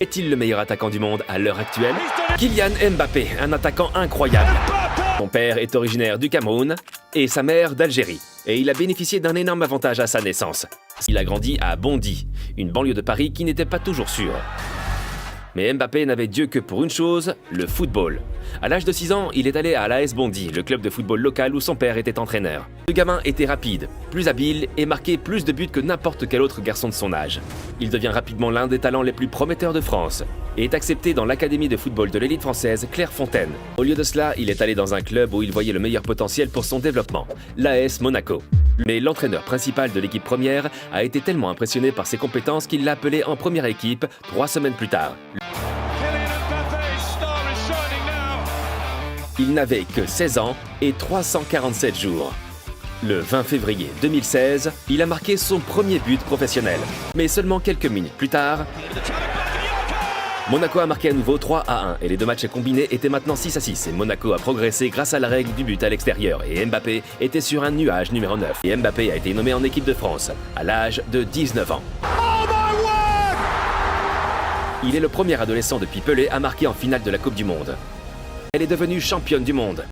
Est-il le meilleur attaquant du monde à l'heure actuelle? Kylian Mbappé, un attaquant incroyable. Son père est originaire du Cameroun et sa mère d'Algérie. Et il a bénéficié d'un énorme avantage à sa naissance. Il a grandi à Bondy, une banlieue de Paris qui n'était pas toujours sûre. Mais Mbappé n'avait Dieu que pour une chose, le football. À l'âge de 6 ans, il est allé à l'AS Bondy, le club de football local où son père était entraîneur. Le gamin était rapide, plus habile et marquait plus de buts que n'importe quel autre garçon de son âge. Il devient rapidement l'un des talents les plus prometteurs de France et est accepté dans l'académie de football de l'élite française Clairefontaine. Au lieu de cela, il est allé dans un club où il voyait le meilleur potentiel pour son développement, l'AS Monaco. Mais l'entraîneur principal de l'équipe première a été tellement impressionné par ses compétences qu'il l'a appelé en première équipe 3 semaines plus tard. Il n'avait que 16 ans et 347 jours. Le 20 février 2016, il a marqué son premier but professionnel. Mais seulement quelques minutes plus tard, Monaco a marqué à nouveau 3-1 et les deux matchs combinés étaient maintenant 6-6 et Monaco a progressé grâce à la règle du but à l'extérieur et Mbappé était sur un nuage numéro 9 et Mbappé a été nommé en équipe de France à l'âge de 19 ans. Il est le premier adolescent depuis Pelé à marquer en finale de la Coupe du Monde. Elle est devenue championne du monde.